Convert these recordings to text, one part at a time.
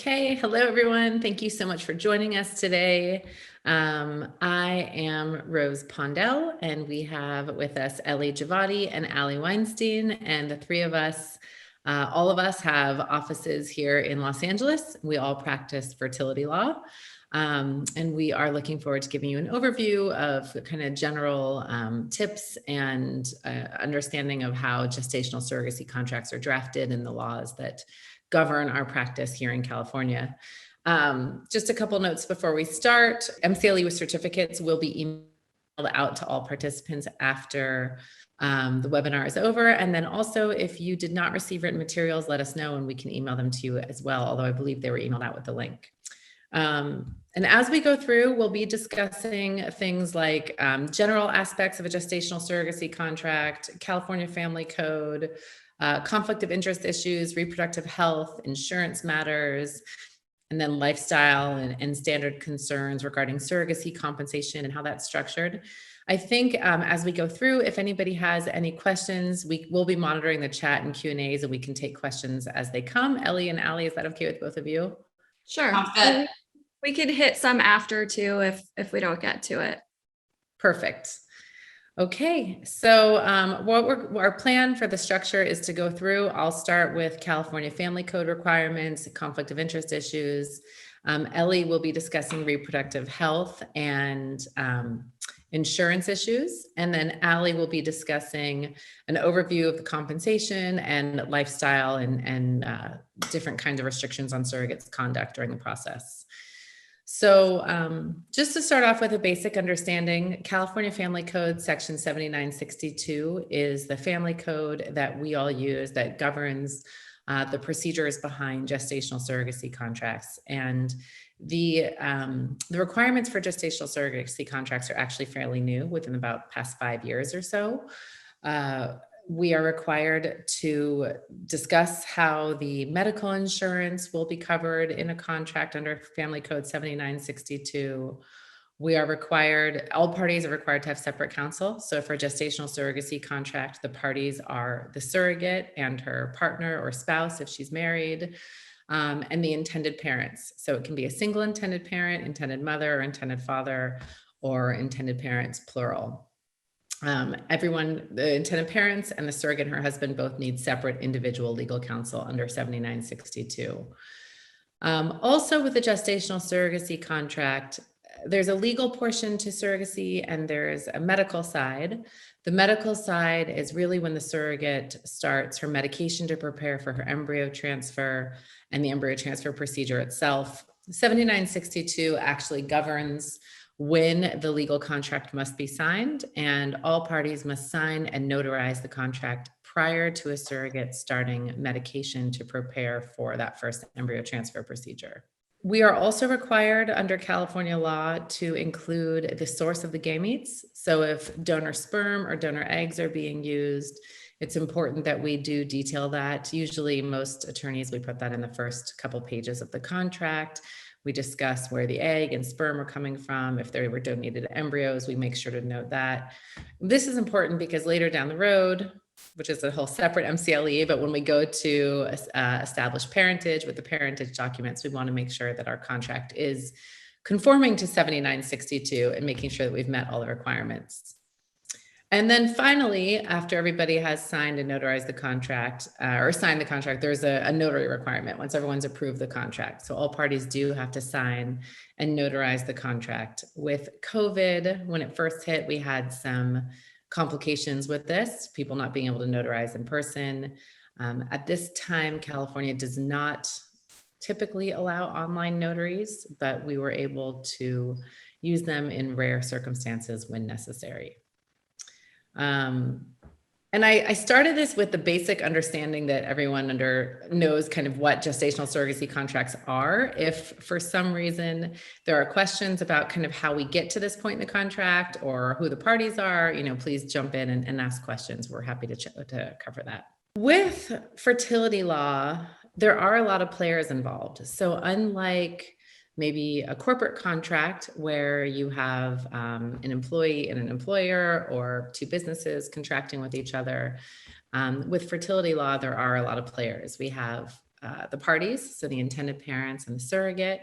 Okay, hello everyone. Thank you so much for joining us today. I am Rose Pondel, and we have with us Ellie, Javadi, and Allie Weinstein, and the three of us, all of us have offices here in Los Angeles. We all practice fertility law, and we are looking forward to giving you an overview of kind of general tips and understanding of how gestational surrogacy contracts are drafted and the laws that govern our practice here in California. Just a couple notes before we start. MCLE with certificates will be emailed out to all participants after the webinar is over. And then also, if you did not receive written materials, let us know and we can email them to you as well, although I believe they were emailed out with the link. And as we go through, we'll be discussing things like general aspects of a gestational surrogacy contract, California Family Code, conflict of interest issues, reproductive health, insurance matters, and then lifestyle and standard concerns regarding surrogacy compensation and how that's structured. I think as we go through, if anybody has any questions, we will be monitoring the chat and Q&As, and we can take questions as they come. Ellie and Allie, is that okay with both of you? Sure. We could hit some after too if we don't get to it. Perfect. Okay, so our plan for the structure is to go through. I'll start with California Family Code requirements, conflict of interest issues. Ellie will be discussing reproductive health and insurance issues. And then Allie will be discussing an overview of the compensation and lifestyle and different kinds of restrictions on surrogates' conduct during the process. So just to start off with a basic understanding, California Family Code Section 7962 is the family code that we all use that governs the procedures behind gestational surrogacy contracts. And the requirements for gestational surrogacy contracts are actually fairly new, within about past 5 years or so. We are required to discuss how the medical insurance will be covered in a contract under Family Code 7962. We are required, all parties are required to have separate counsel. So for a gestational surrogacy contract, the parties are the surrogate and her partner or spouse if she's married, and the intended parents. So it can be a single intended parent, intended mother, or intended father, or intended parents, plural. Everyone, the intended parents and the surrogate and her husband both need separate individual legal counsel under 7962. Also with the gestational surrogacy contract, there's a legal portion to surrogacy and there's a medical side. The medical side is really when the surrogate starts her medication to prepare for her embryo transfer and the embryo transfer procedure itself. 7962 actually governs when the legal contract must be signed, and all parties must sign and notarize the contract prior to a surrogate starting medication to prepare for that first embryo transfer procedure. We are also required under California law to include the source of the gametes. So if donor sperm or donor eggs are being used, it's important that we do detail that. Usually most attorneys, we put that in the first couple pages of the contract. We discuss where the egg and sperm are coming from. If they were donated embryos, we make sure to note that. This is important because later down the road, which is a whole separate MCLE, but when we go to establish parentage with the parentage documents, we want to make sure that our contract is conforming to 7962 and making sure that we've met all the requirements. And then finally, after everybody has signed and notarized the contract or signed the contract, there's a notary requirement once everyone's approved the contract. So all parties do have to sign and notarize the contract. With COVID, when it first hit, we had some complications with this, people not being able to notarize in person. At this time, California does not typically allow online notaries, but we were able to use them in rare circumstances when necessary. And I started this with the basic understanding that everyone knows kind of what gestational surrogacy contracts are. If for some reason there are questions about kind of how we get to this point in the contract or who the parties are, please jump in and ask questions. We're happy to cover that. With fertility law, there are a lot of players involved. So unlike maybe a corporate contract where you have an employee and an employer or two businesses contracting with each other. With fertility law, there are a lot of players. We have the parties, so the intended parents and the surrogate.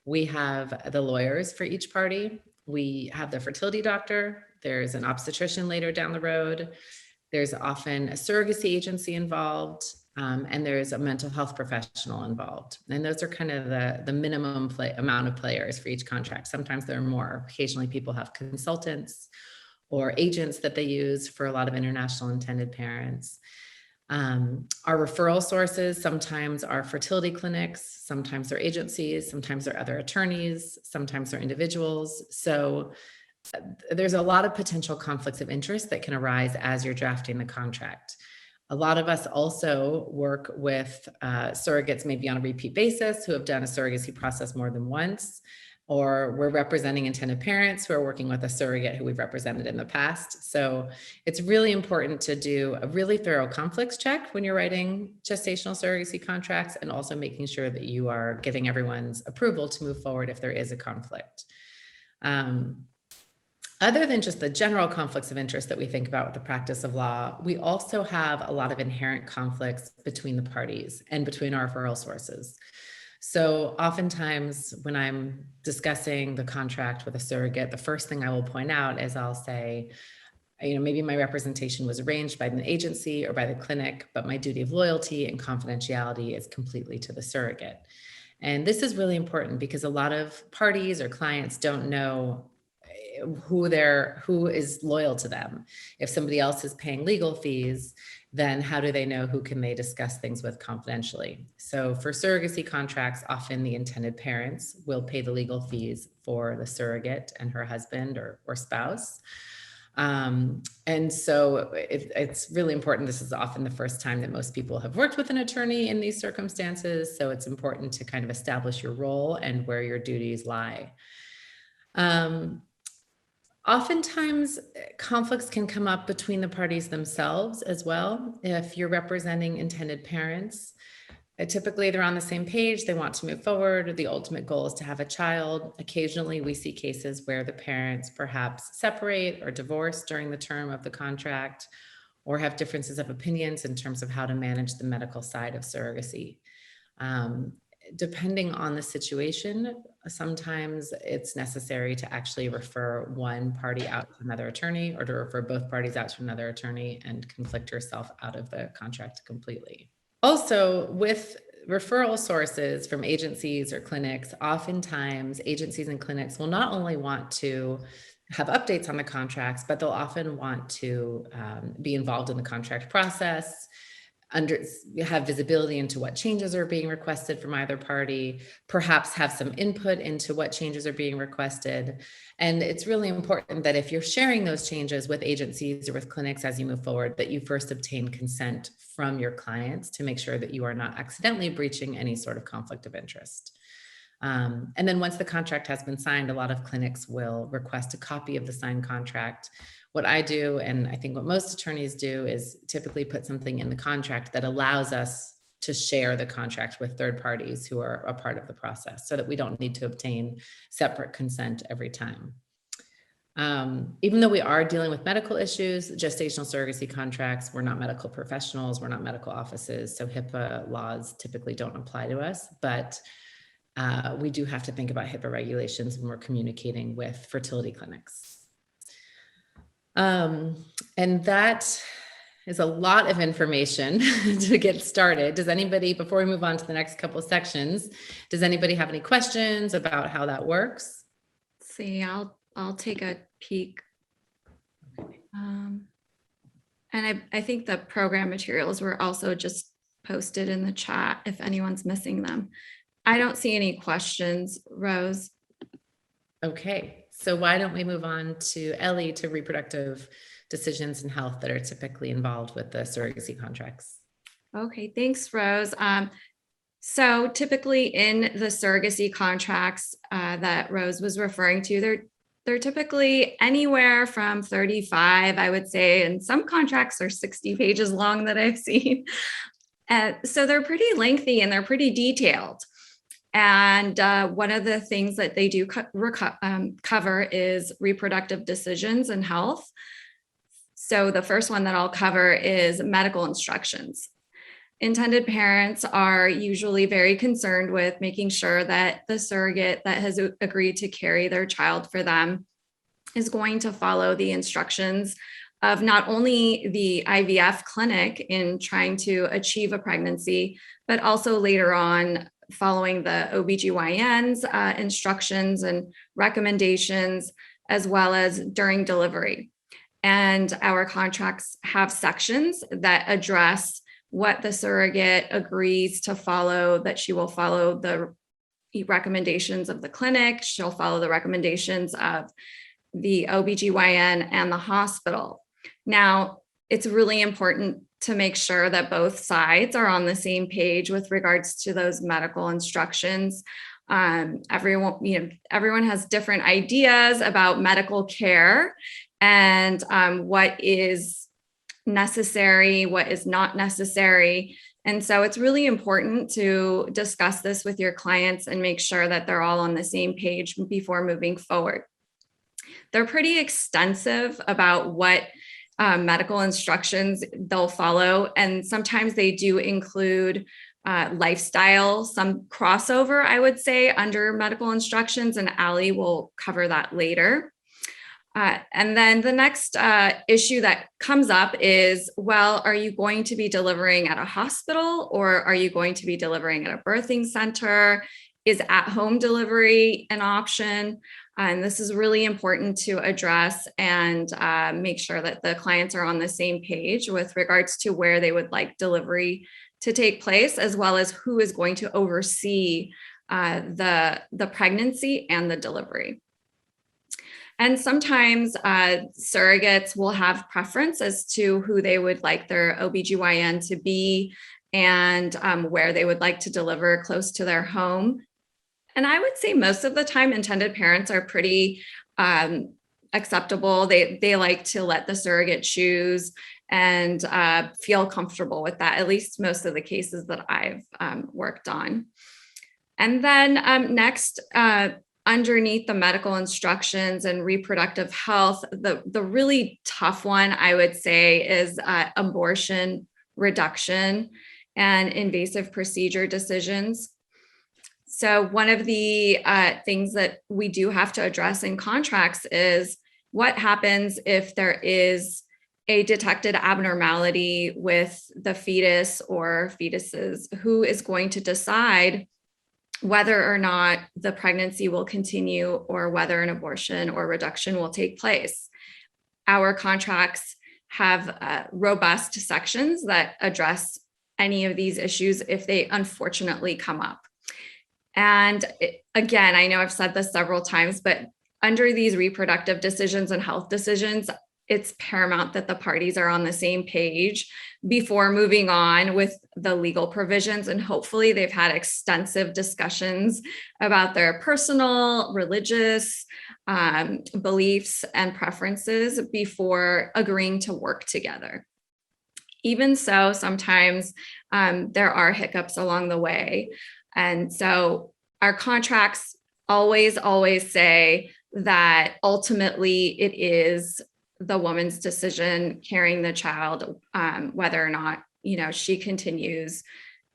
We have the lawyers for each party. We have the fertility doctor. There's an obstetrician later down the road. There's often a surrogacy agency involved, and there's a mental health professional involved. And those are kind of the minimum amount of players for each contract. Sometimes there are more. Occasionally people have consultants or agents that they use for a lot of international intended parents. Our referral sources sometimes are fertility clinics, sometimes they're agencies, sometimes they're other attorneys, sometimes they're individuals. So there's a lot of potential conflicts of interest that can arise as you're drafting the contract. A lot of us also work with surrogates, maybe on a repeat basis, who have done a surrogacy process more than once, or we're representing intended parents who are working with a surrogate who we've represented in the past. So it's really important to do a really thorough conflicts check when you're writing gestational surrogacy contracts, and also making sure that you are getting everyone's approval to move forward if there is a conflict. Other than just the general conflicts of interest that we think about with the practice of law, we also have a lot of inherent conflicts between the parties and between our referral sources. So oftentimes when I'm discussing the contract with a surrogate, the first thing I will point out is I'll say, maybe my representation was arranged by an agency or by the clinic, but my duty of loyalty and confidentiality is completely to the surrogate. And this is really important because a lot of parties or clients don't know who is loyal to them. If somebody else is paying legal fees, then how do they know who can they discuss things with confidentially? So for surrogacy contracts, often the intended parents will pay the legal fees for the surrogate and her husband or spouse. And so it's really important. This is often the first time that most people have worked with an attorney in these circumstances. So it's important to kind of establish your role and where your duties lie. Oftentimes, conflicts can come up between the parties themselves as well. If you're representing intended parents, typically they're on the same page, they want to move forward. The ultimate goal is to have a child. Occasionally, we see cases where the parents perhaps separate or divorce during the term of the contract, or have differences of opinions in terms of how to manage the medical side of surrogacy. Depending on the situation, sometimes it's necessary to actually refer one party out to another attorney, or to refer both parties out to another attorney and conflict yourself out of the contract completely. Also, with referral sources from agencies or clinics, oftentimes agencies and clinics will not only want to have updates on the contracts, but they'll often want to be involved in the contract process, have visibility into what changes are being requested from either party, perhaps have some input into what changes are being requested. And it's really important that if you're sharing those changes with agencies or with clinics as you move forward, that you first obtain consent from your clients to make sure that you are not accidentally breaching any sort of conflict of interest. And then once the contract has been signed, a lot of clinics will request a copy of the signed contract. What I do, and I think what most attorneys do, is typically put something in the contract that allows us to share the contract with third parties who are a part of the process, so that we don't need to obtain separate consent every time. Even though we are dealing with medical issues, gestational surrogacy contracts, we're not medical professionals, we're not medical offices, so HIPAA laws typically don't apply to us, but we do have to think about HIPAA regulations when we're communicating with fertility clinics. And that is a lot of information to get started. Does anybody, before we move on to the next couple of sections, does anybody have any questions about how that works? Let's see, I'll take a peek. And I think the program materials were also just posted in the chat if anyone's missing them. I don't see any questions, Rose. Okay, so why don't we move on to Ellie, to reproductive decisions and health that are typically involved with the surrogacy contracts. Okay, thanks, Rose. So typically in the surrogacy contracts that Rose was referring to, they're typically anywhere from 35, I would say, and some contracts are 60 pages long that I've seen. So they're pretty lengthy and they're pretty detailed. And one of the things that they do cover is reproductive decisions and health. So the first one that I'll cover is medical instructions. intended parents are usually very concerned with making sure that the surrogate that has agreed to carry their child for them is going to follow the instructions of not only the IVF clinic in trying to achieve a pregnancy, but also later on following the OBGYN's instructions and recommendations, as well as during delivery. And our contracts have sections that address what the surrogate agrees to follow, that she will follow the recommendations of the clinic, she'll follow the recommendations of the OBGYN and the hospital. Now, it's really important to make sure that both sides are on the same page with regards to those medical instructions. Everyone has different ideas about medical care and what is necessary, what is not necessary. And so it's really important to discuss this with your clients and make sure that they're all on the same page before moving forward. They're pretty extensive about what medical instructions they'll follow. And sometimes they do include lifestyle, some crossover, I would say, under medical instructions, and Allie will cover that later. And then the next issue that comes up is, well, are you going to be delivering at a hospital or are you going to be delivering at a birthing center? Is at-home delivery an option? And this is really important to address and make sure that the clients are on the same page with regards to where they would like delivery to take place, as well as who is going to oversee the pregnancy and the delivery. And sometimes surrogates will have preference as to who they would like their OBGYN to be and where they would like to deliver close to their home. And I would say most of the time, intended parents are pretty acceptable. They like to let the surrogate choose and feel comfortable with that, at least most of the cases that I've worked on. And then next, underneath the medical instructions and reproductive health, the really tough one, I would say, is abortion reduction and invasive procedure decisions. So one of the things that we do have to address in contracts is what happens if there is a detected abnormality with the fetus or fetuses. Who is going to decide whether or not the pregnancy will continue or whether an abortion or reduction will take place? Our contracts have robust sections that address any of these issues if they unfortunately come up. And again, I know I've said this several times, but under these reproductive decisions and health decisions, it's paramount that the parties are on the same page before moving on with the legal provisions. And hopefully they've had extensive discussions about their personal, religious beliefs and preferences before agreeing to work together. Even so, sometimes there are hiccups along the way. And so our contracts always say that ultimately it is the woman's decision carrying the child, whether or not, she continues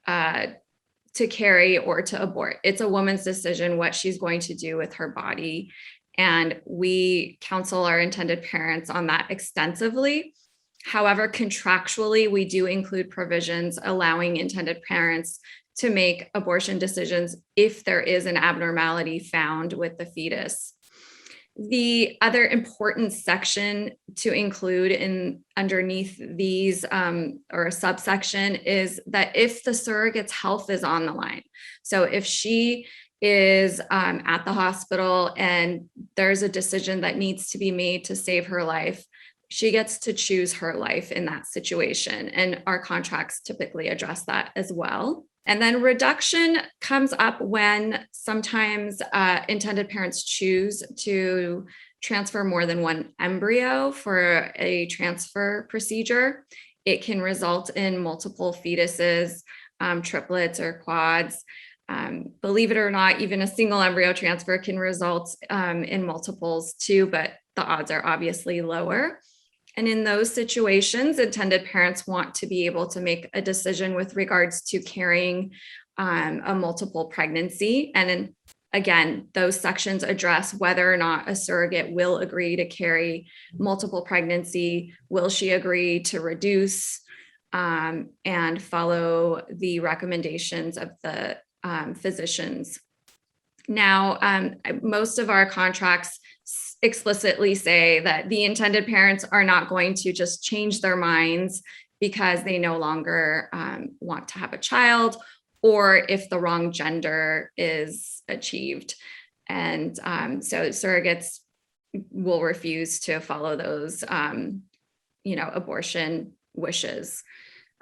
to carry or to abort. It's a woman's decision what she's going to do with her body. And we counsel our intended parents on that extensively. However, contractually, we do include provisions allowing intended parents to make abortion decisions if there is an abnormality found with the fetus. The other important section to include underneath these or a subsection is that if the surrogate's health is on the line. So if she is at the hospital and there's a decision that needs to be made to save her life, she gets to choose her life in that situation. And our contracts typically address that as well. And then reduction comes up when sometimes intended parents choose to transfer more than one embryo for a transfer procedure. It can result in multiple fetuses, triplets or quads. Believe it or not, even a single embryo transfer can result in multiples too, but the odds are obviously lower. And in those situations, intended parents want to be able to make a decision with regards to carrying a multiple pregnancy. And then again, those sections address whether or not a surrogate will agree to carry multiple pregnancy. Will she agree to reduce and follow the recommendations of the physicians? Now, most of our contracts explicitly say that the intended parents are not going to just change their minds because they no longer want to have a child, or if the wrong gender is achieved. And so surrogates will refuse to follow those, abortion wishes.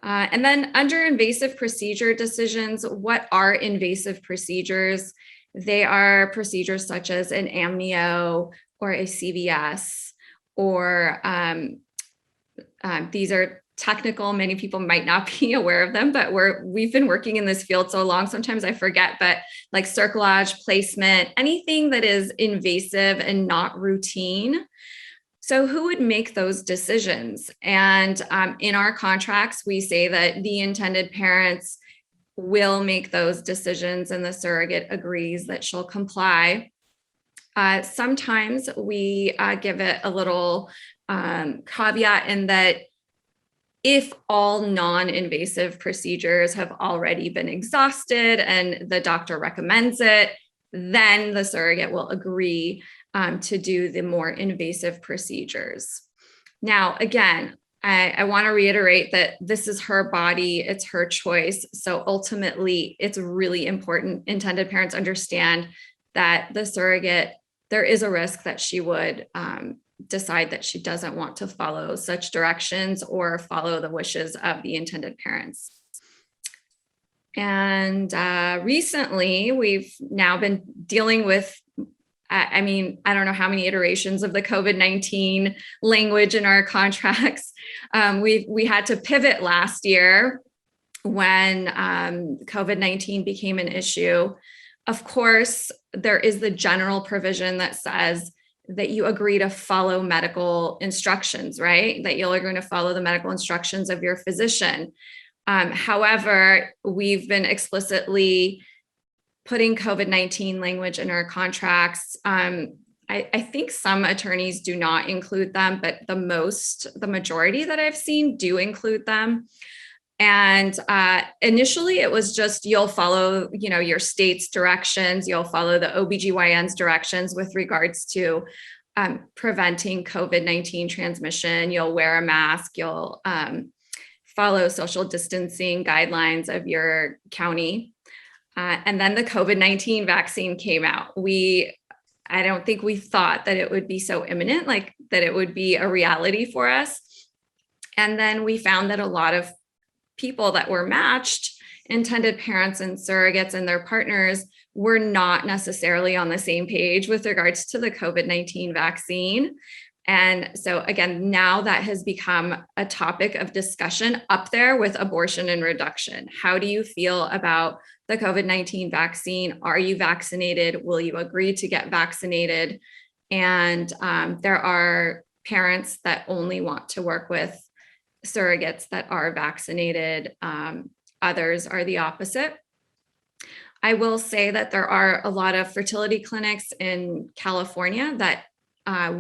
And then under invasive procedure decisions, what are invasive procedures? They are procedures such as an amnio or a CVS, or these are technical. Many people might not be aware of them, but we've been working in this field so long, sometimes I forget, but like cerclage, placement, anything that is invasive and not routine. So who would make those decisions? And in our contracts, we say that the intended parents will make those decisions and the surrogate agrees that she'll comply. Sometimes we give it a little caveat in that if all non-invasive procedures have already been exhausted and the doctor recommends it, then the surrogate will agree to do the more invasive procedures. Now, again, I want to reiterate that this is her body, it's her choice. So ultimately, it's really important intended parents understand that the surrogate, there is a risk that she would decide that she doesn't want to follow such directions or follow the wishes of the intended parents. And recently, we've now been dealing with, I don't know how many iterations of the COVID-19 language in our contracts. We had to pivot last year when COVID-19 became an issue. Of course, there is the general provision that says that you agree to follow medical instructions, right? That you're going to follow the medical instructions of your physician. However, we've been explicitly putting COVID-19 language in our contracts. I think some attorneys do not include them, but the majority that I've seen do include them. And initially it was just, you'll follow, your state's directions, you'll follow the OBGYN's directions with regards to preventing COVID-19 transmission. You'll wear a mask, you'll follow social distancing guidelines of your county. And then the COVID-19 vaccine came out. I don't think we thought that it would be so imminent, like that it would be a reality for us. And then we found that a lot of people that were matched, intended parents and surrogates and their partners, were not necessarily on the same page with regards to the COVID-19 vaccine. And so again, now that has become a topic of discussion up there with abortion and reduction. How do you feel about the COVID-19 vaccine? Are you vaccinated? Will you agree to get vaccinated? And there are parents that only want to work with surrogates that are vaccinated. Others are the opposite. I will say that there are a lot of fertility clinics in California that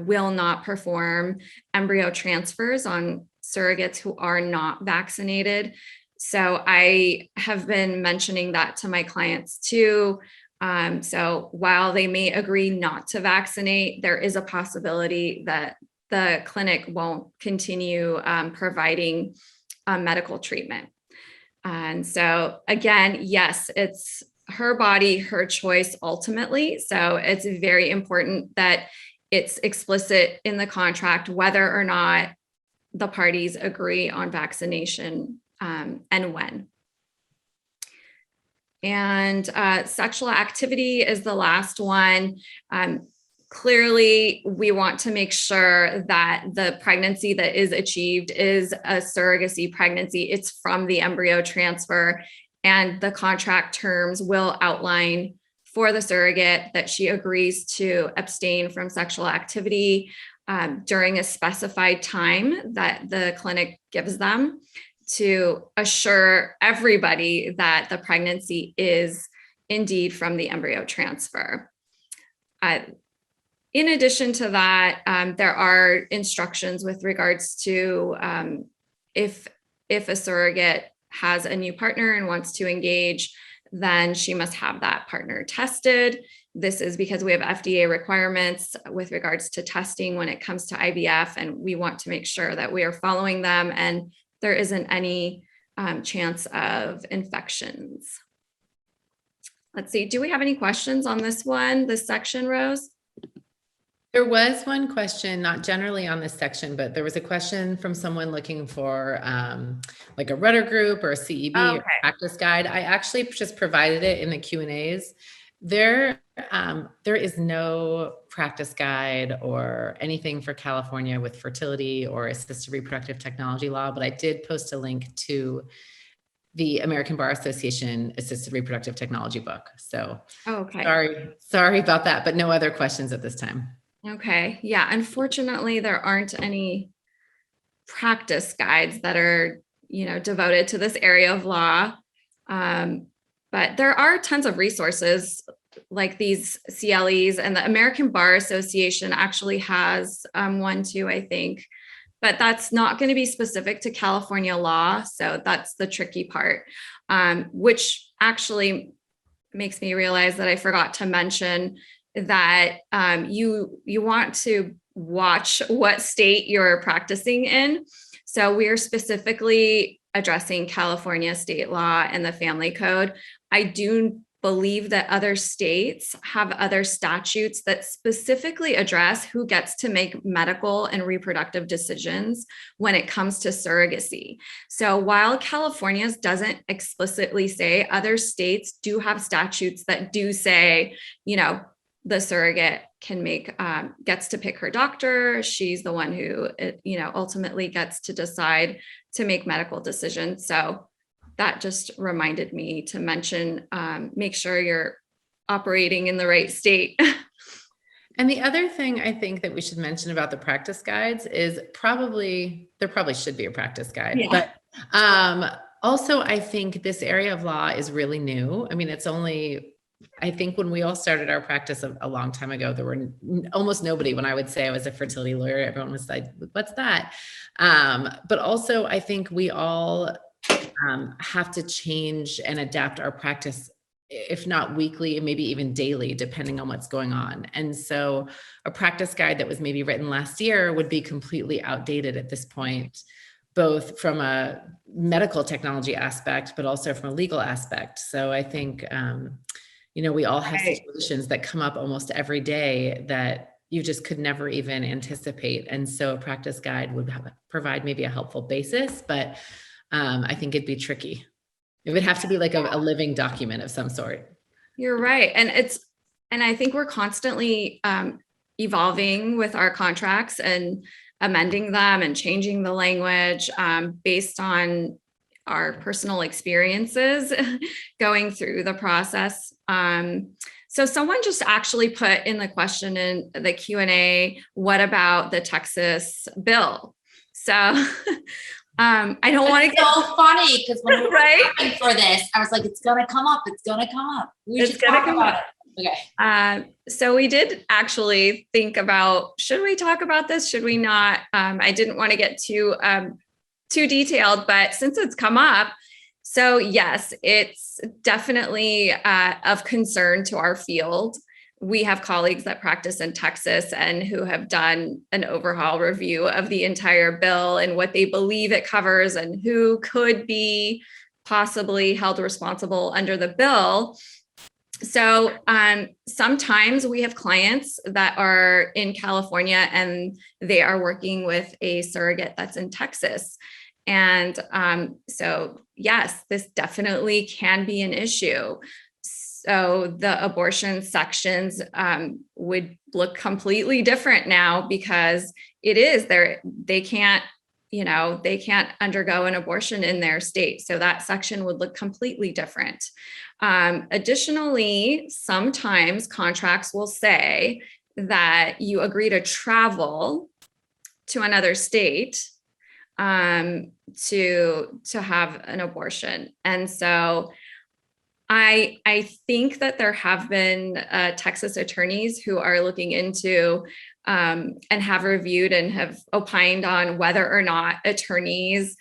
will not perform embryo transfers on surrogates who are not vaccinated. So I have been mentioning that to my clients too. So while they may agree not to vaccinate, there is a possibility that the clinic won't continue providing medical treatment. And so again, yes, it's her body, her choice ultimately. So it's very important that it's explicit in the contract whether or not the parties agree on vaccination and when. And sexual activity is the last one. Clearly, we want to make sure that the pregnancy that is achieved is a surrogacy pregnancy. It's from the embryo transfer, and the contract terms will outline for the surrogate that she agrees to abstain from sexual activity. during a specified time that the clinic gives them to assure everybody that the pregnancy is indeed from the embryo transfer. In addition to that, there are instructions with regards to if a surrogate has a new partner and wants to engage, then she must have that partner tested. This is because we have FDA requirements with regards to testing when it comes to IVF, and we want to make sure that we are following them and there isn't any chance of infections. Let's see, do we have any questions on this one, this section, Rose? There was one question, not generally on this section, but there was a question from someone looking for like a rudder group or a CEB or practice guide. I actually just provided it in the Q&As. There is no practice guide or anything for California with fertility or assisted reproductive technology law, but I did post a link to the American Bar Association Assisted Reproductive Technology book. So sorry about that, but no other questions at this time. Okay. Yeah. Unfortunately, there aren't any practice guides that are, devoted to this area of law. But there are tons of resources like these CLEs, and the American Bar Association actually has one too, I think, but that's not going to be specific to California law. So that's the tricky part, which actually makes me realize that I forgot to mention that you want to watch what state you're practicing in. So we are specifically addressing California state law and the family code. I do believe that other states have other statutes that specifically address who gets to make medical and reproductive decisions when it comes to surrogacy. So while California's doesn't explicitly say, other states do have statutes that do say, the surrogate can gets to pick her doctor. She's the one who, ultimately gets to decide to make medical decisions. So that just reminded me to mention, make sure you're operating in the right state. And the other thing I think that we should mention about the practice guides is there probably should be a practice guide, but also I think this area of law is really new. I mean, I think when we all started our practice a long time ago, there were almost nobody. When I would say I was a fertility lawyer, everyone was like, what's that? But also I think we all have to change and adapt our practice, if not weekly, maybe even daily, depending on what's going on. And so a practice guide that was maybe written last year would be completely outdated at this point, both from a medical technology aspect, but also from a legal aspect. So I think, we all have situations that come up almost every day that you just could never even anticipate. And so a practice guide would provide maybe a helpful basis, but I think it'd be tricky. It would have to be like a living document of some sort. You're right. And I think we're constantly evolving with our contracts and amending them and changing the language based on our personal experiences going through the process. So someone just actually put in the question in the Q&A, what about the Texas bill? So I don't want to get so funny because when we were right for this, I was like, it's going to come up. It's going to come up. We should talk about it. Okay. So we did actually think about, should we talk about this? Should we not? I didn't want to get too detailed, but since it's come up, so yes, it's definitely of concern to our field. We have colleagues that practice in Texas and who have done an overhaul review of the entire bill and what they believe it covers and who could be possibly held responsible under the bill. So sometimes we have clients that are in California and they are working with a surrogate that's in Texas. And so, yes, this definitely can be an issue. So the abortion sections would look completely different now because it is they can't undergo an abortion in their state. So that section would look completely different. Additionally, sometimes contracts will say that you agree to travel to another state to have an abortion. And so I think that there have been Texas attorneys who are looking into and have reviewed and have opined on whether or not attorneys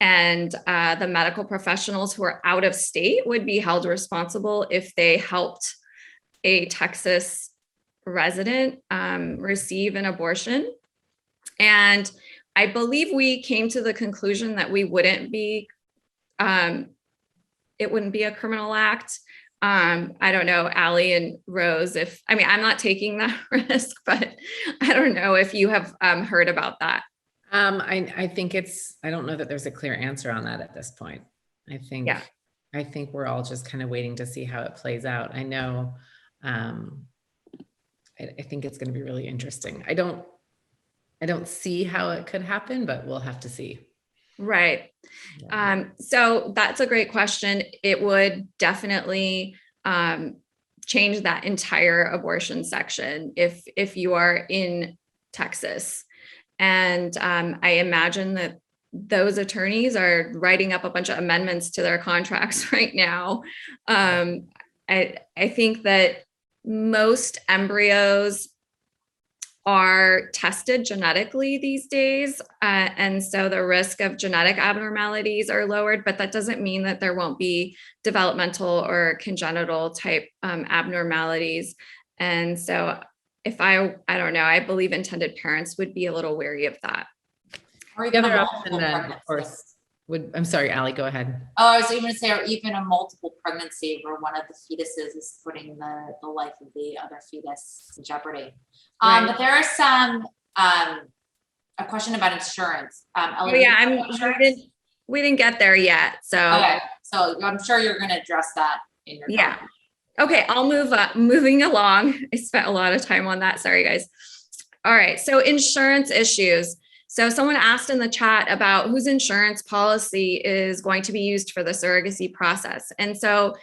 and the medical professionals who are out of state would be held responsible if they helped a Texas resident receive an abortion. And I believe we came to the conclusion that we wouldn't be, it wouldn't be a criminal act. I don't know, Allie and Rose, I'm not taking that risk, but I don't know if you have heard about that. I think I don't know that there's a clear answer on that at this point. I think we're all just kind of waiting to see how it plays out. I know, I think it's going to be really interesting. I don't see how it could happen, but we'll have to see. Right. Yeah. So that's a great question. It would definitely change that entire abortion section if you are in Texas. And I imagine that those attorneys are writing up a bunch of amendments to their contracts right now. I think that most embryos are tested genetically these days. And so the risk of genetic abnormalities are lowered, but that doesn't mean that there won't be developmental or congenital type abnormalities. And so I don't know, I believe intended parents would be a little wary of that. Or The even other a option multiple then, of pregnancy. course, I'm sorry, Allie, go ahead. Oh, I was even gonna say, or even a multiple pregnancy where one of the fetuses is putting the life of the other fetus in jeopardy. Right. But there are some, a question about insurance. Oh Ellie, yeah, we didn't get there yet. So, okay, so I'm sure you're gonna address that in your yeah. comment. Okay, I'll moving along. I spent a lot of time on that. Sorry, guys. All right, so insurance issues. So someone asked in the chat about whose insurance policy is going to be used for the surrogacy process. And so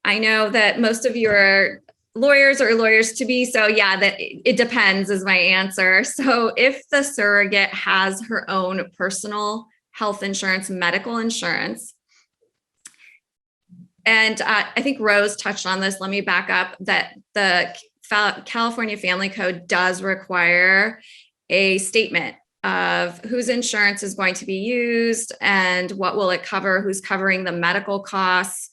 I know that most of you are lawyers or lawyers to be. So yeah, that it depends is my answer. So if the surrogate has her own personal health insurance, medical insurance, and I think Rose touched on this. Let me back up that the California Family Code does require a statement of whose insurance is going to be used and what will it cover, who's covering the medical costs,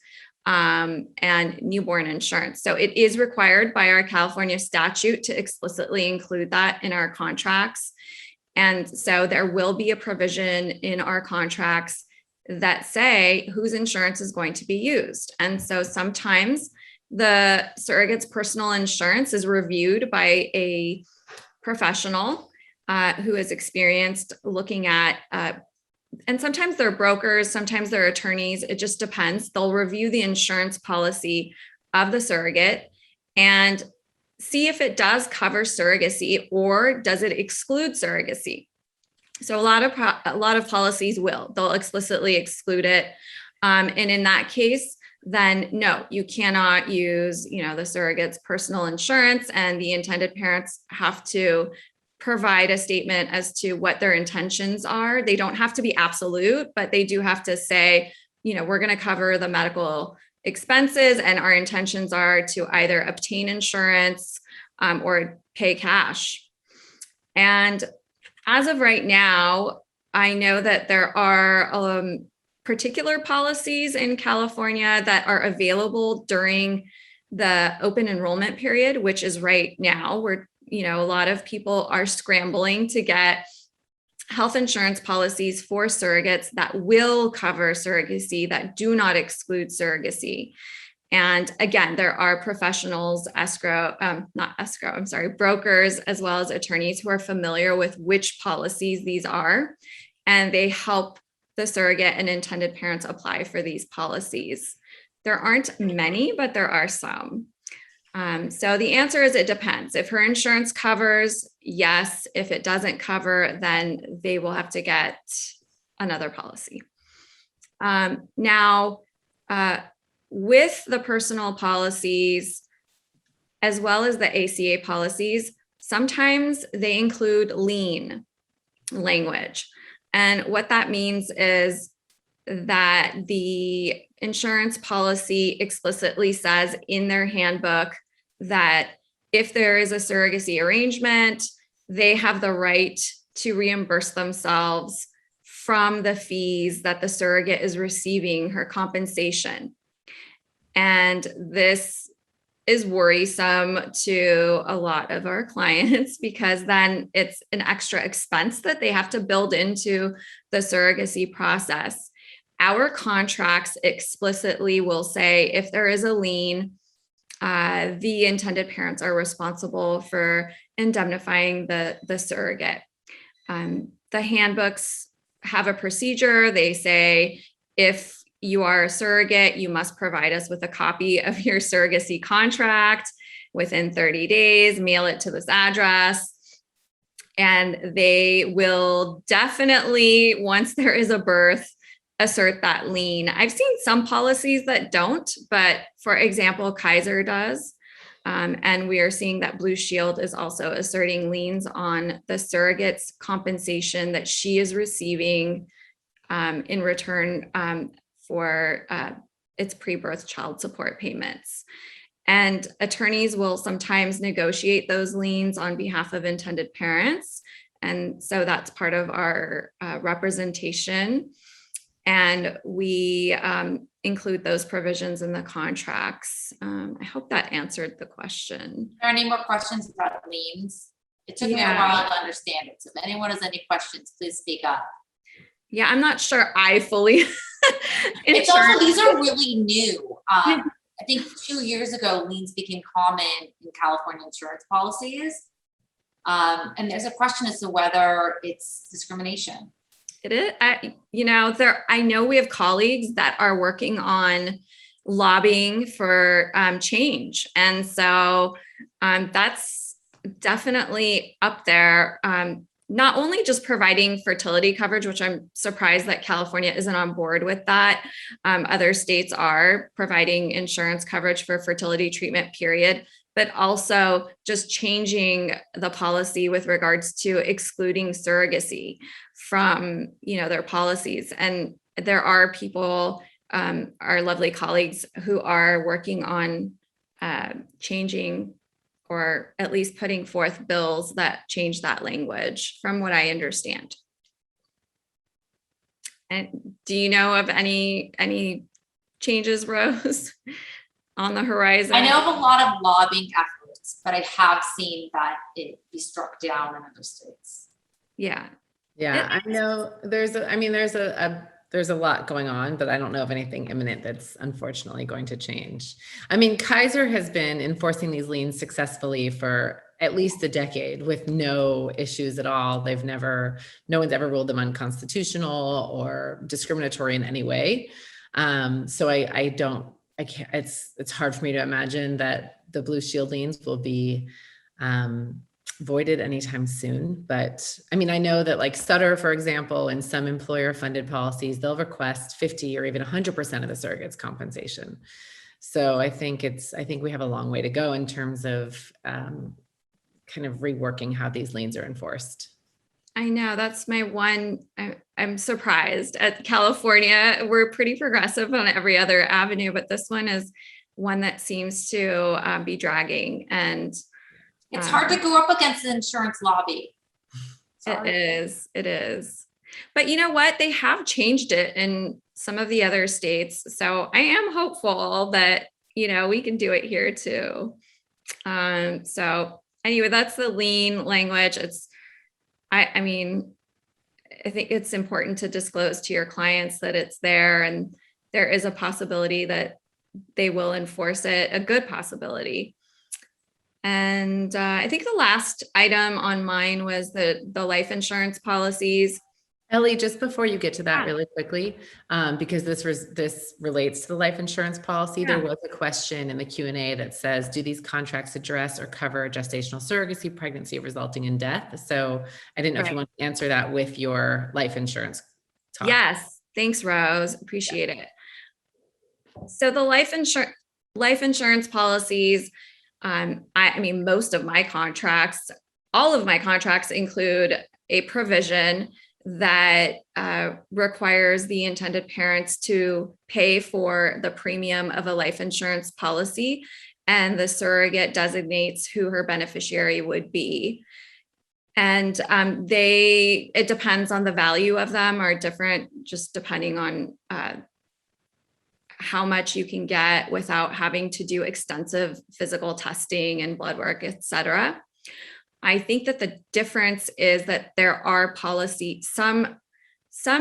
and newborn insurance. So it is required by our California statute to explicitly include that in our contracts. And so there will be a provision in our contracts that say whose insurance is going to be used. And so sometimes the surrogate's personal insurance is reviewed by a professional who is experienced looking at, and sometimes they're brokers, sometimes they're attorneys. It just depends. They'll review the insurance policy of the surrogate and see if it does cover surrogacy or does it exclude surrogacy. So a lot of policies they'll explicitly exclude it. And in that case, then no, you cannot use, the surrogate's personal insurance, and the intended parents have to provide a statement as to what their intentions are. They don't have to be absolute, but they do have to say, we're going to cover the medical expenses and our intentions are to either obtain insurance or pay cash. And as of right now, I know that there are particular policies in California that are available during the open enrollment period, which is right now, where a lot of people are scrambling to get health insurance policies for surrogates that will cover surrogacy, that do not exclude surrogacy. And again, there are professionals, brokers, as well as attorneys who are familiar with which policies these are, and they help the surrogate and intended parents apply for these policies. There aren't many, but there are some. So the answer is it depends. If her insurance covers, yes. If it doesn't cover, then they will have to get another policy. Now, with the personal policies, as well as the ACA policies, sometimes they include lien language. And what that means is that the insurance policy explicitly says in their handbook that if there is a surrogacy arrangement, they have the right to reimburse themselves from the fees that the surrogate is receiving, her compensation. And this is worrisome to a lot of our clients because then it's an extra expense that they have to build into the surrogacy process. Our contracts explicitly will say if there is a lien, the intended parents are responsible for indemnifying the surrogate. The handbooks have a procedure. They say if you are a surrogate, you must provide us with a copy of your surrogacy contract within 30 days, mail it to this address. And they will definitely, once there is a birth, assert that lien. I've seen some policies that don't, but for example, Kaiser does. And we are seeing that Blue Shield is also asserting liens on the surrogate's compensation that she is receiving in return for its pre-birth child support payments. And attorneys will sometimes negotiate those liens on behalf of intended parents. And so that's part of our representation. And we include those provisions in the contracts. I hope that answered the question. Are there any more questions about liens? It took me a while to understand it. So if anyone has any questions, please speak up. Yeah, I'm not sure I fully. It's also, these are really new. I think 2 years ago, liens became common in California insurance policies. And there's a question as to whether it's discrimination. It is, I know we have colleagues that are working on lobbying for change. And so that's definitely up there. Not only just providing fertility coverage, which I'm surprised that California isn't on board with that. Other states are providing insurance coverage for fertility treatment, period, but also just changing the policy with regards to excluding surrogacy from, their policies. And there are people, our lovely colleagues who are working on changing or at least putting forth bills that change that language from what I understand. And do you know of any changes, Rose, on the horizon? I know of a lot of lobbying efforts, but I have seen that it be struck down in other states. Yeah. Yeah, I know there's a lot going on, but I don't know of anything imminent that's unfortunately going to change. I mean, Kaiser has been enforcing these liens successfully for at least a decade with no issues at all. No one's ever ruled them unconstitutional or discriminatory in any way. So it's hard for me to imagine that the Blue Shield liens will be voided anytime soon. But I mean, I know that like Sutter, for example, in some employer funded policies, they'll request 50 or even 100% of the surrogate's compensation. So I think we have a long way to go in terms of kind of reworking how these liens are enforced. I know that's my one. I'm surprised at California. We're pretty progressive on every other avenue, but this one is one that seems to be dragging. And it's hard to go up against the insurance lobby. It is. But you know what? They have changed it in some of the other states. So I am hopeful that, we can do it here too. So anyway, that's the lien language. I mean, I think it's important to disclose to your clients that it's there and there is a possibility that they will enforce it, a good possibility. And I think the last item on mine was the life insurance policies. Ellie, just before you get to that really quickly, because this relates to the life insurance policy, there was a question in the Q&A that says, do these contracts address or cover gestational surrogacy, pregnancy resulting in death? So I didn't know if you want to answer that with your life insurance talk. Yes, thanks, Rose. Appreciate it. So the life insurance policies, I mean, most of my contracts all of my contracts include a provision that requires the intended parents to pay for the premium of a life insurance policy, and the surrogate designates who her beneficiary would be. And it depends on the value of them, are different, just depending on how much you can get without having to do extensive physical testing and blood work, et cetera. I think that the difference is that there are some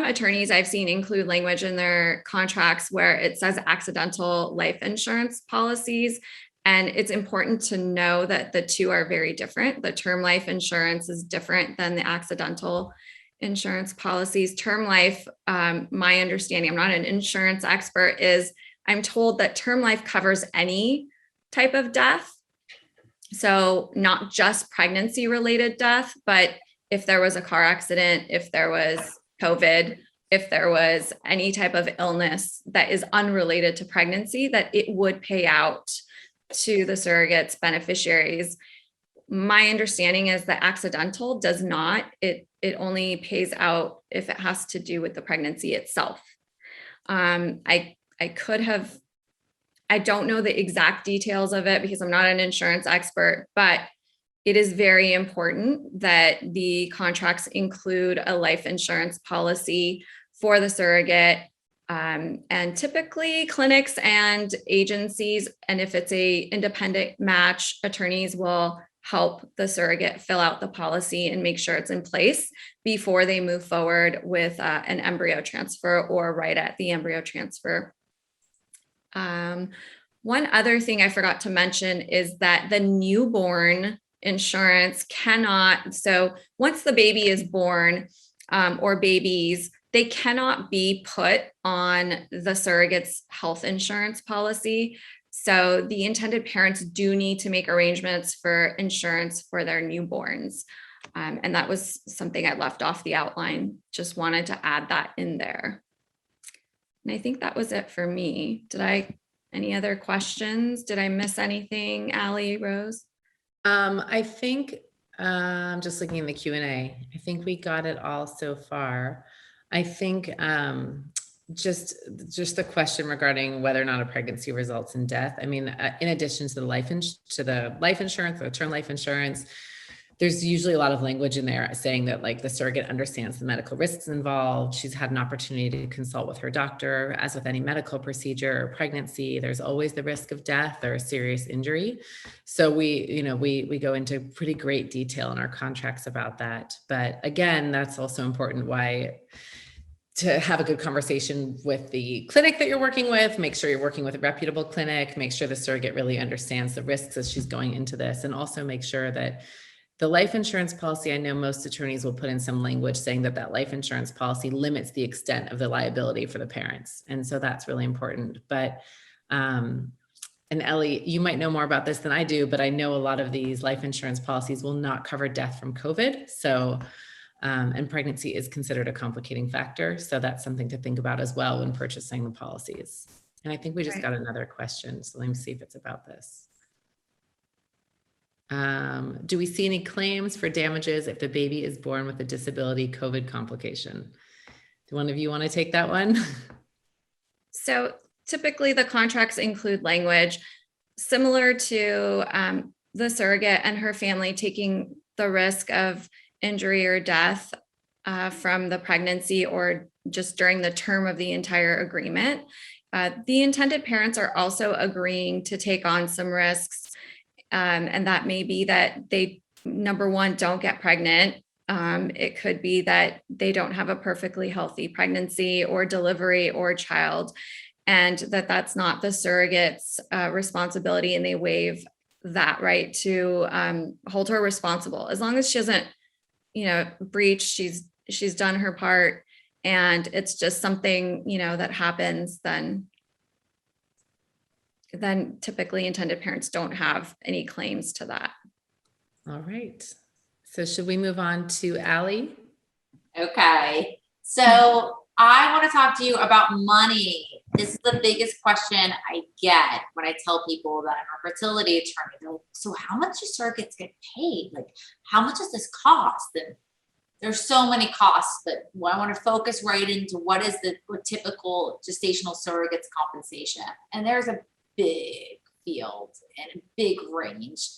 attorneys I've seen include language in their contracts where it says accidental life insurance policies. And it's important to know that the two are very different. The term life insurance is different than the accidental insurance policies. Term life, my understanding, I'm not an insurance expert, is I'm told that term life covers any type of death. So not just pregnancy related death, but if there was a car accident, if there was COVID, if there was any type of illness that is unrelated to pregnancy, that it would pay out to the surrogate's beneficiaries. My understanding is that accidental does not. It only pays out if it has to do with the pregnancy itself. I don't know the exact details of it because I'm not an insurance expert, but it is very important that the contracts include a life insurance policy for the surrogate. And typically clinics and agencies, and if it's a independent match, attorneys will help the surrogate fill out the policy and make sure it's in place before they move forward with an embryo transfer or right at the embryo transfer. One other thing I forgot to mention is that the newborn insurance cannot, so once the baby is born or babies, they cannot be put on the surrogate's health insurance policy. So the intended parents do need to make arrangements for insurance for their newborns. And that was something I left off the outline. Just wanted to add that in there. And I think that was it for me. Any other questions? Did I miss anything, Allie, Rose? I think, just looking in the Q&A, I think we got it all so far. I think just the question regarding whether or not a pregnancy results in death. I mean, in addition to the life insurance or term life insurance, there's usually a lot of language in there saying that like the surrogate understands the medical risks involved. She's had an opportunity to consult with her doctor. As with any medical procedure or pregnancy, there's always the risk of death or a serious injury. So we go into pretty great detail in our contracts about that. But again, that's also important to have a good conversation with the clinic that you're working with, make sure you're working with a reputable clinic, make sure the surrogate really understands the risks as she's going into this, and also make sure that the life insurance policy, I know most attorneys will put in some language saying that life insurance policy limits the extent of the liability for the parents. And so that's really important. But, and Ellie, you might know more about this than I do, but I know a lot of these life insurance policies will not cover death from COVID. So, and pregnancy is considered a complicating factor. So that's something to think about as well when purchasing the policies. And I think we just got another question. So let me see if it's about this. Do we see any claims for damages if the baby is born with a disability COVID complication? Do one of you want to take that one? So typically the contracts include language similar to the surrogate and her family taking the risk of injury or death from the pregnancy or just during the term of the entire agreement. The intended parents are also agreeing to take on some risks. And that may be that they, number one, don't get pregnant. It could be that they don't have a perfectly healthy pregnancy or delivery or child, and that's not the surrogate's responsibility, and they waive that right to hold her responsible. As long as she hasn't, breached, she's done her part, and it's just something, that happens, then typically intended parents don't have any claims to that. All right. So should we move on to Allie? Okay. So I want to talk to you about money. This is the biggest question I get when I tell people that I'm a fertility attorney. They're like, so how much do surrogates get paid? Like, how much does this cost? And there's so many costs, but I want to focus right into what is the typical gestational surrogates compensation. And there's a big field and a big range.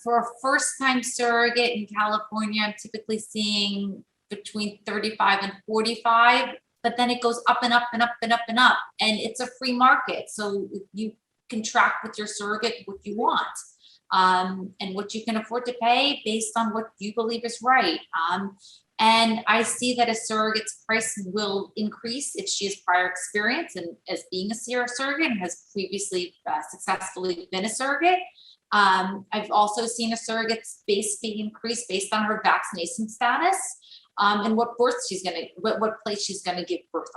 For a first-time surrogate in California, I'm typically seeing between 35 and 45, but then it goes up and up and up and up and up. And it's a free market. So you can track with your surrogate what you want. And what you can afford to pay based on what you believe is right. And I see that a surrogate's price will increase if she has prior experience and as being a surrogate and has previously successfully been a surrogate. I've also seen a surrogate's base fee increase based on her vaccination status and what what place she's gonna give birth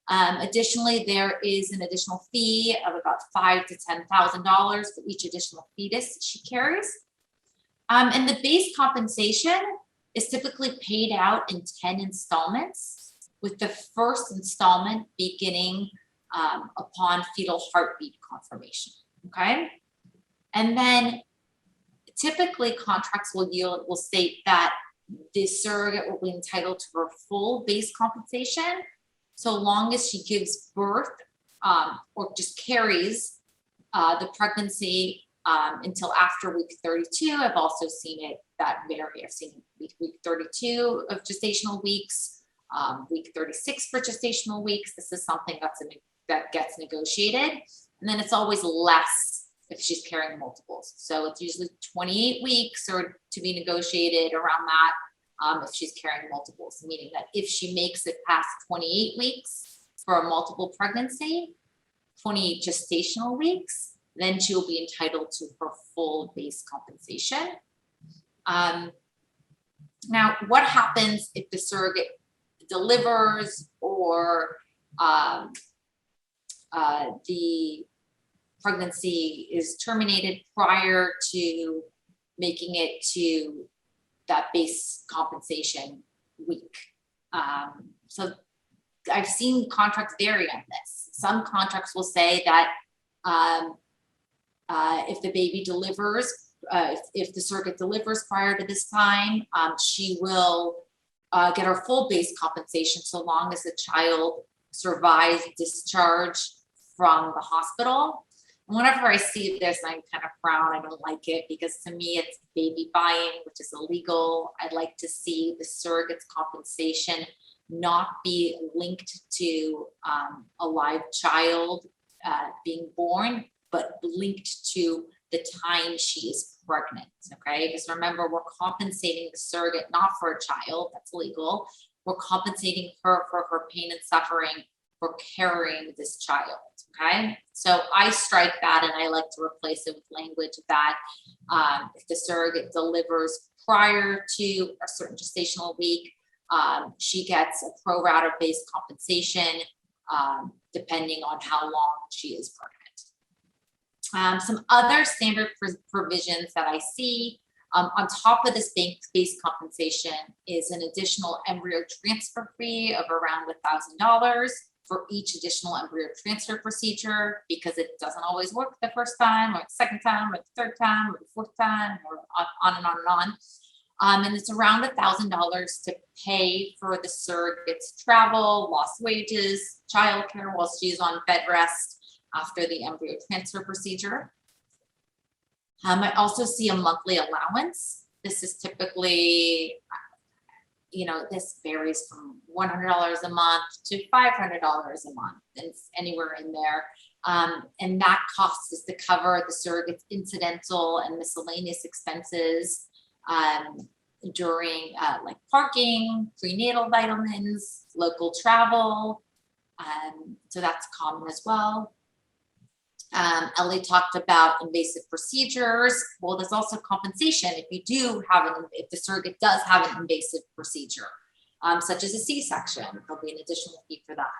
on. Additionally, there is an additional fee of about $5,000 to $10,000 for each additional fetus she carries. And the base compensation is typically paid out in 10 installments, with the first installment beginning upon fetal heartbeat confirmation, okay? And then typically contracts will state that the surrogate will be entitled to her full base compensation so long as she gives birth or just carries the pregnancy until after week 32. I've also seen it that vary. I've seen week 32 of gestational weeks, week 36 for gestational weeks. This is something that gets negotiated. And then it's always less if she's carrying multiples. So it's usually 28 weeks or to be negotiated around that if she's carrying multiples, meaning that if she makes it past 28 weeks for a multiple pregnancy, 28 gestational weeks, then she will be entitled to her full base compensation. Now, what happens if the surrogate delivers or the pregnancy is terminated prior to making it to that base compensation week? So I've seen contracts vary on this. Some contracts will say that if the baby delivers, if the surrogate delivers prior to this time, she will get her full base compensation so long as the child survives discharge from the hospital. And whenever I see this, I kind of frown. I don't like it because to me, it's baby buying, which is illegal. I'd like to see the surrogate's compensation not be linked to a live child being born, but linked to the time she is pregnant, okay? Because remember, we're compensating the surrogate not for a child, that's illegal. We're compensating her for her pain and suffering for carrying this child, okay? So I strike that and I like to replace it with language that if the surrogate delivers prior to a certain gestational week, she gets a pro rata based compensation depending on how long she is pregnant. Some other standard provisions that I see on top of this base compensation is an additional embryo transfer fee of around $1,000 for each additional embryo transfer procedure, because it doesn't always work the first time or the second time or the third time or the fourth time or on and on and on. And it's around $1,000 to pay for the surrogate's travel, lost wages, childcare while she's on bed rest after the embryo transfer procedure. I also see a monthly allowance. This is typically, this varies from $100 a month to $500 a month. It's anywhere in there. And that cost is to cover the surrogate's incidental and miscellaneous expenses during like parking, prenatal vitamins, local travel. So that's common as well. Ellie talked about invasive procedures. Well, there's also compensation if if the surrogate does have an invasive procedure, such as a C-section. There'll be an additional fee for that.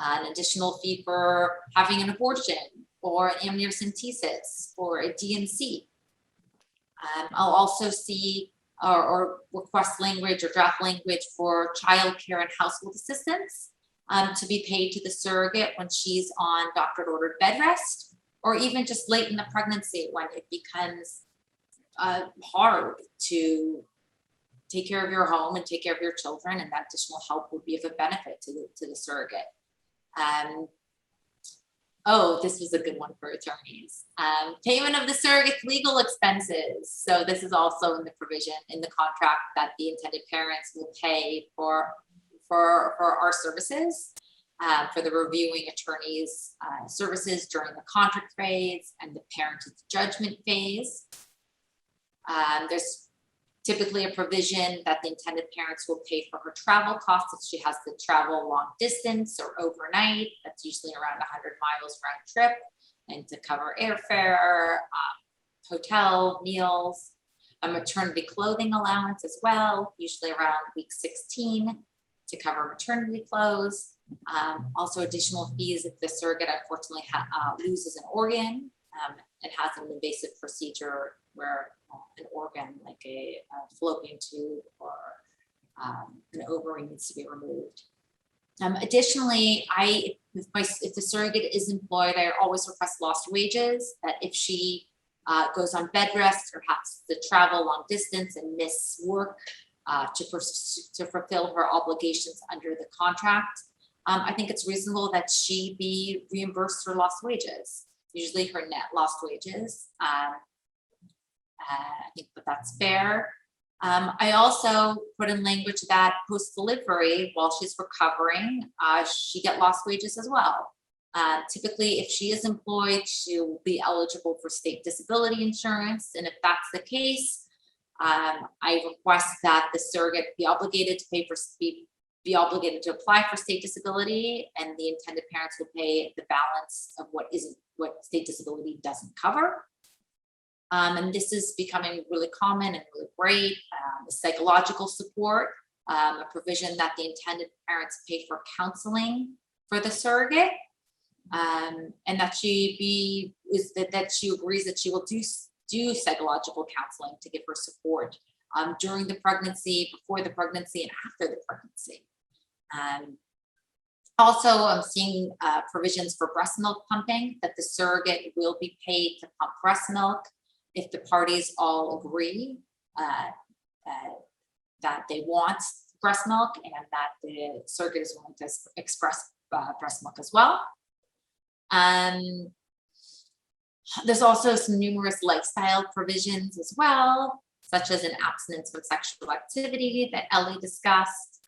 An additional fee for having an abortion or an amniocentesis or a DNC. I'll also see or request language or draft language for childcare and household assistance to be paid to the surrogate when she's on doctor-ordered bed rest, or even just late in the pregnancy when it becomes hard to take care of your home and take care of your children, and that additional help would be of a benefit to the surrogate. Oh, this was a good one for attorneys. Payment of the surrogate's legal expenses. So this is also in the provision in the contract that the intended parents will pay for our services, for the reviewing attorney's services during the contract phase and the parentage judgment phase. There's typically a provision that the intended parents will pay for her travel costs if she has to travel long distance or overnight. That's usually around 100 miles round trip, and to cover airfare, hotel, meals, a maternity clothing allowance as well, usually around week 16 to cover maternity clothes. Also additional fees if the surrogate unfortunately loses an organ and has an invasive procedure where an organ like a fallopian tube or an ovary needs to be removed. Additionally, if the surrogate is employed, I always request lost wages, that if she goes on bed rest or has to travel long distance and miss work to fulfill her obligations under the contract, I think it's reasonable that she be reimbursed her lost wages, usually her net lost wages. I think that's fair. I also put in language that post-delivery, while she's recovering, she get lost wages as well. Typically, if she is employed, she will be eligible for state disability insurance. And if that's the case, I request that the surrogate be obligated to apply for state disability, and the intended parents will pay the balance of what state disability doesn't cover. And this is becoming really common and really great. The psychological support, a provision that the intended parents pay for counseling for the surrogate, and that she agrees that she will do psychological counseling to give her support during the pregnancy, before the pregnancy, and after the pregnancy. Also, I'm seeing provisions for breast milk pumping, that the surrogate will be paid to pump breast milk if the parties all agree that they want breast milk and that the surrogate is willing to express breast milk as well. There's also some numerous lifestyle provisions as well, such as an abstinence from sexual activity that Ellie discussed.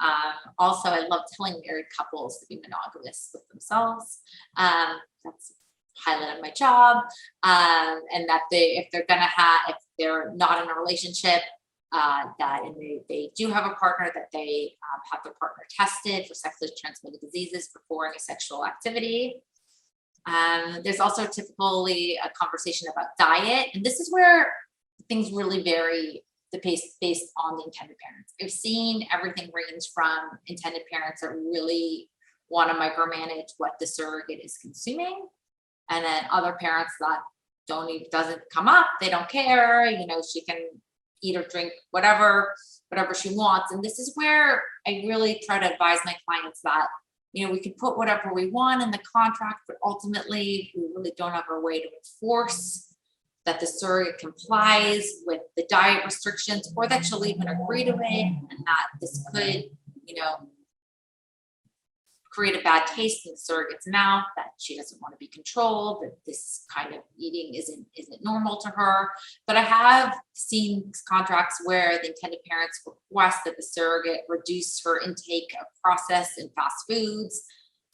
Also, I love telling married couples to be monogamous with themselves. That's highlight of my job, and that if they're not in a relationship, they do have a partner, that they have their partner tested for sexually transmitted diseases before any sexual activity. There's also typically a conversation about diet, and this is where things really vary based on the intended parents. I've seen everything range from intended parents that really want to micromanage what the surrogate is consuming, and then other parents that doesn't come up, they don't care, she can eat or drink whatever she wants. And this is where I really try to advise my clients that we can put whatever we want in the contract, but ultimately we really don't have a way to enforce that the surrogate complies with the diet restrictions, or that she'll even agree to it, and that this could create a bad taste in the surrogate's mouth, that she doesn't want to be controlled, that this kind of eating isn't normal to her. But I have seen contracts where the intended parents request that the surrogate reduce her intake of processed and fast foods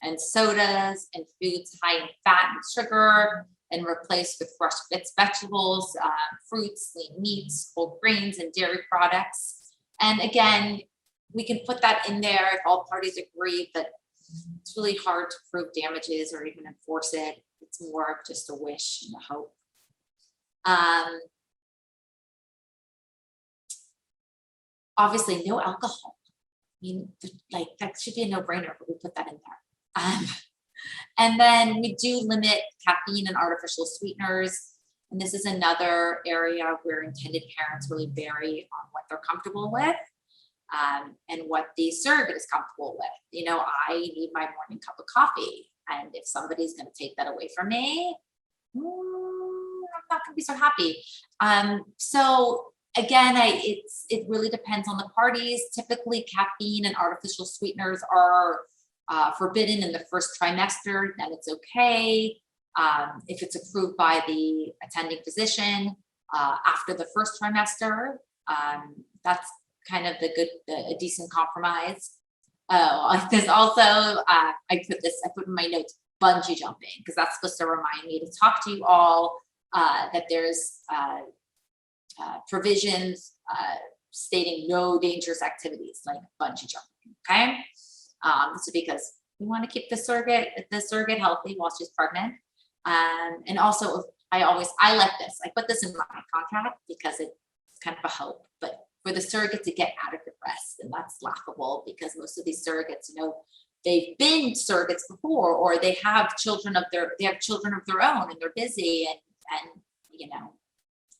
and sodas and foods high in fat and sugar, and replace with fresh vegetables, fruits, lean meats, whole grains, and dairy products. And again, we can put that in there if all parties agree, but it's really hard to prove damages or even enforce it. It's more of just a wish and a hope. Obviously, no alcohol. That should be a no-brainer, but we put that in there. And then we do limit caffeine and artificial sweeteners. And this is another area where intended parents really vary on what they're comfortable with, and what the surrogate is comfortable with. You know, I need my morning cup of coffee, and if somebody's going to take that away from me, I'm not going to be so happy. So again, it really depends on the parties. Typically, caffeine and artificial sweeteners are forbidden in the first trimester, then it's okay. If it's approved by the attending physician after the first trimester, that's kind of a decent compromise. There's also, I put in my notes, bungee jumping, because that's supposed to remind me to talk to you all that there's provisions stating no dangerous activities like bungee jumping, okay? So because we want to keep the surrogate healthy while she's pregnant. And also I like this, I put this in my contract because it's kind of a hope, but for the surrogate to get adequate rest. And that's laughable because most of these surrogates, you know, they've been surrogates before, or they have children of their own, and they're busy, and you know,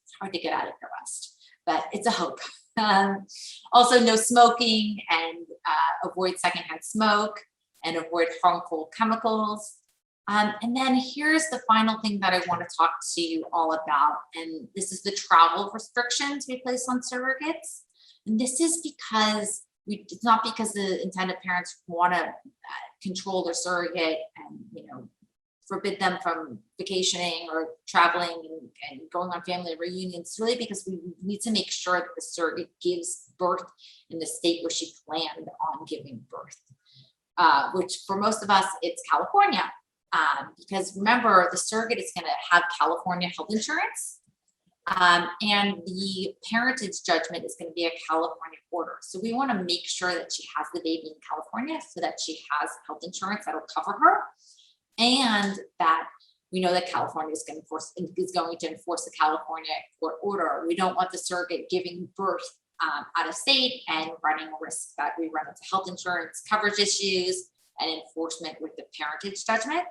it's hard to get adequate rest, but it's a hope. Also no smoking, and avoid secondhand smoke, and avoid harmful chemicals. And then here's the final thing that I want to talk to you all about. And this is the travel restrictions we place on surrogates. And this is because it's not because the intended parents want to control their surrogate and, you know, forbid them from vacationing or traveling and going on family reunions. It's really because we need to make sure that the surrogate gives birth in the state where she planned on giving birth, which for most of us, it's California. Because remember, the surrogate is going to have California health insurance, and the parentage judgment is going to be a California order. So we want to make sure that she has the baby in California so that she has health insurance that will cover her, and that we know that California is going to enforce the California court order. We don't want the surrogate giving birth out of state and running a risk that we run into health insurance coverage issues and enforcement with the parentage judgment.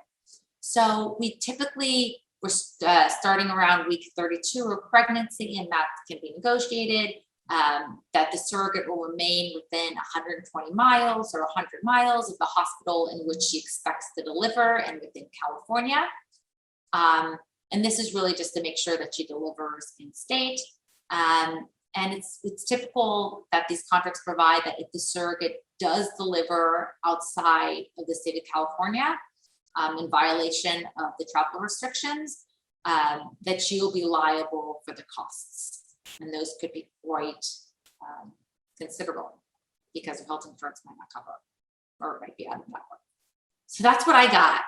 So we we're starting around week 32 of pregnancy, and that can be negotiated, that the surrogate will remain within 120 miles or 100 miles of the hospital in which she expects to deliver, and within California. And this is really just to make sure that she delivers in state. And it's typical that these contracts provide that if the surrogate does deliver outside of the state of California, in violation of the travel restrictions, that she will be liable for the costs. And those could be quite considerable because health insurance might not cover, or it might be out of network. So that's what I got.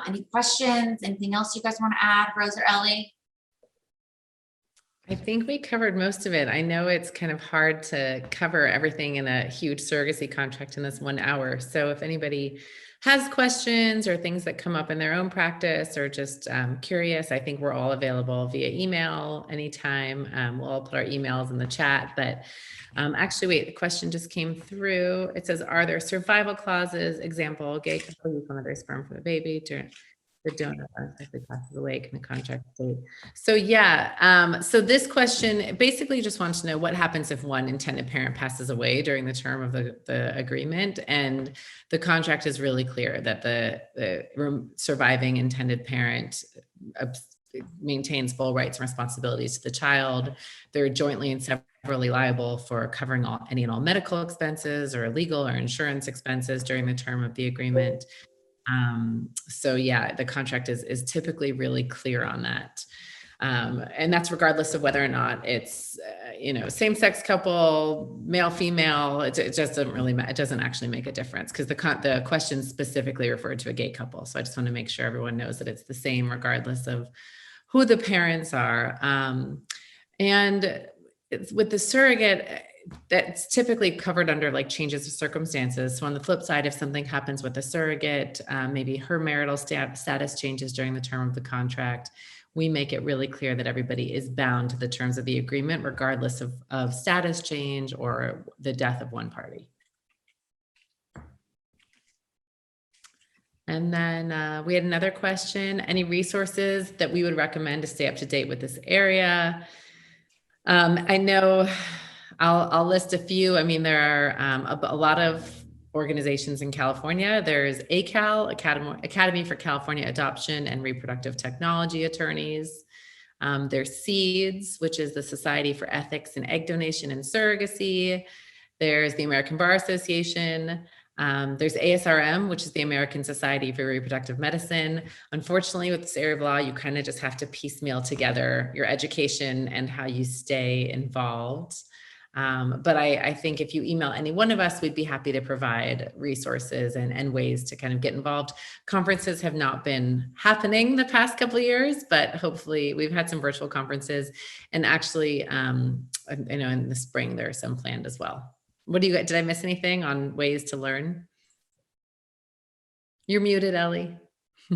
Any questions? Anything else you guys want to add, Rose or Ellie? I think we covered most of it. I know it's kind of hard to cover everything in a huge surrogacy contract in this 1 hour. So if anybody has questions or things that come up in their own practice, or just curious, I think we're all available via email anytime. We'll all put our emails in the chat, but actually, wait, the question just came through. It says, are there survival clauses? Example, gay couple use one of their sperm for the baby during the donor unlikely passes away, can the contract state? So yeah, so this question basically just wants to know what happens if one intended parent passes away during the term of the agreement, and the contract is really clear that the surviving intended parent maintains full rights and responsibilities to the child. They're jointly and severally liable for covering any and all medical expenses or legal or insurance expenses during the term of the agreement. So yeah, the contract is typically really clear on that. And that's regardless of whether or not it's, same-sex couple, male, female, it just doesn't really matter. It doesn't actually make a difference because the question specifically referred to a gay couple. So I just want to make sure everyone knows that it's the same regardless of who the parents are. And with the surrogate, that's typically covered under like changes of circumstances. So on the flip side, if something happens with the surrogate, maybe her marital status changes during the term of the contract, we make it really clear that everybody is bound to the terms of the agreement, regardless of status change or the death of one party. And then we had another question, any resources that we would recommend to stay up to date with this area? I know I'll list a few. I mean, there are a lot of organizations in California. There's ACAL, Academy for California Adoption and Reproductive Technology Attorneys. There's SEEDS, which is the Society for Ethics in Egg Donation and Surrogacy. There's the American Bar Association. There's ASRM, which is the American Society for Reproductive Medicine. Unfortunately, with this area of law, you kind of just have to piecemeal together your education and how you stay involved. But I think if you email any one of us, we'd be happy to provide resources and ways to kind of get involved. Conferences have not been happening the past couple of years, but hopefully we've had some virtual conferences. And actually, I know in the spring, there are some planned as well. What do you got? Did I miss anything on ways to learn? You're muted, Ellie.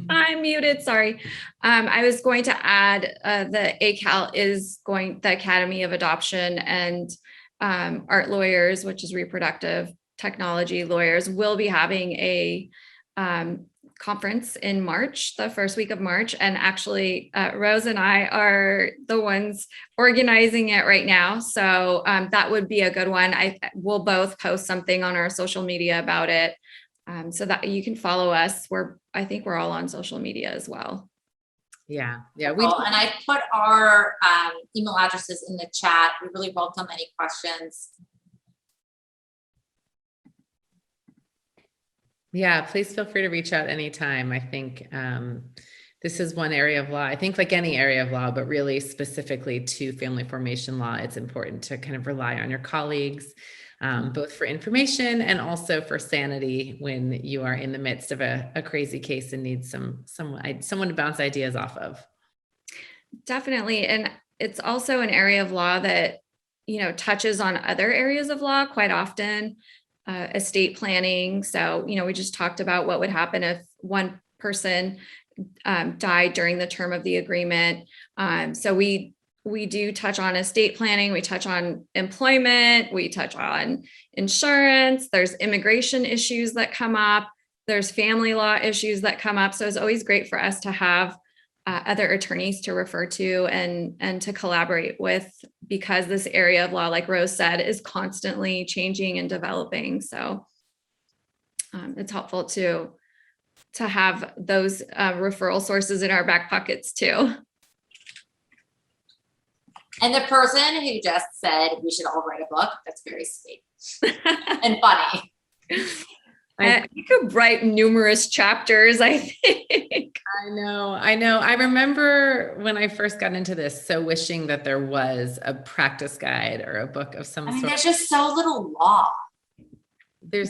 I'm muted, sorry. I was going to add the ACAL is the Academy of Adoption and Art Lawyers, which is reproductive technology lawyers, will be having a conference in March, the first week of March. And actually, Rose and I are the ones organizing it right now. So that would be a good one. We'll both post something on our social media about it, so that you can follow us. I think we're all on social media as well. Yeah. And I put our email addresses in the chat. We really welcome any questions. Yeah, please feel free to reach out anytime. I think this is one area of law, I think like any area of law, but really specifically to family formation law, it's important to kind of rely on your colleagues, both for information and also for sanity when you are in the midst of a crazy case and need someone to bounce ideas off of. Definitely. And it's also an area of law that, touches on other areas of law quite often. Estate planning. So, we just talked about what would happen if one person died during the term of the agreement. So we do touch on estate planning. We touch on employment. We touch on insurance. There's immigration issues that come up. There's family law issues that come up. So it's always great for us to have other attorneys to refer to and to collaborate with, because this area of law, like Rose said, is constantly changing and developing. So it's helpful to have those referral sources in our back pockets too. And the person who just said we should all write a book, that's very sweet and funny. You could write numerous chapters, I think. I know. I remember when I first got into this, so wishing that there was a practice guide or a book of some sort. There's just so little law. It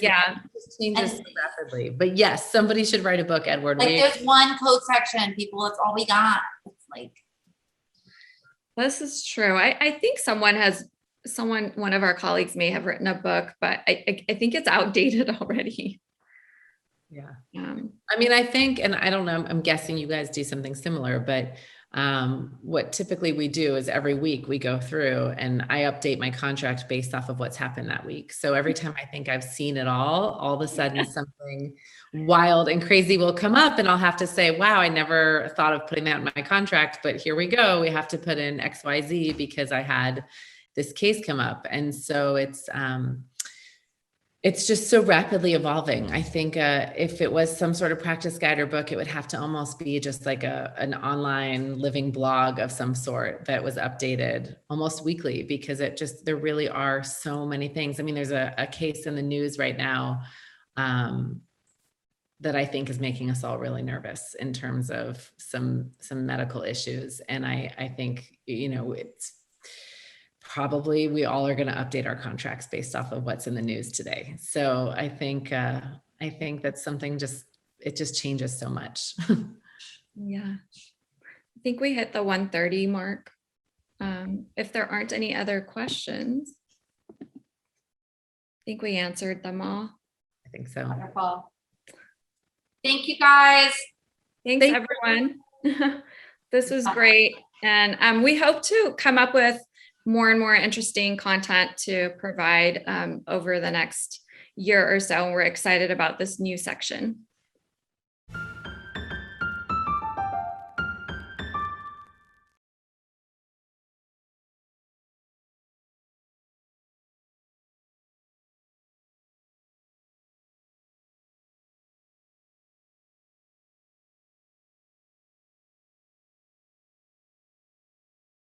changes so rapidly. But yes, somebody should write a book, Edward. Like there's one code section, people, that's all we got. It's like. This is true. I think one of our colleagues may have written a book, but I think it's outdated already. Yeah. I mean, I think, and I don't know, I'm guessing you guys do something similar, but what typically we do is every week we go through and I update my contract based off of what's happened that week. So every time I think I've seen it all of a sudden something wild and crazy will come up and I'll have to say, wow, I never thought of putting that in my contract, but here we go. We have to put in XYZ because I had this case come up. And so it's just so rapidly evolving. I think if it was some sort of practice guide or book, it would have to almost be just like an online living blog of some sort that was updated almost weekly, because there really are so many things. I mean, there's a case in the news right now that I think is making us all really nervous in terms of some medical issues. And I think, it's probably we all are going to update our contracts based off of what's in the news today. So I think that's something it just changes so much. Yeah. I think we hit the 1:30 mark. If there aren't any other questions, I think we answered them all. I think so. Wonderful. Thank you guys. Thanks everyone. This was great. And we hope to come up with more and more interesting content to provide over the next year or so. And we're excited about this new section.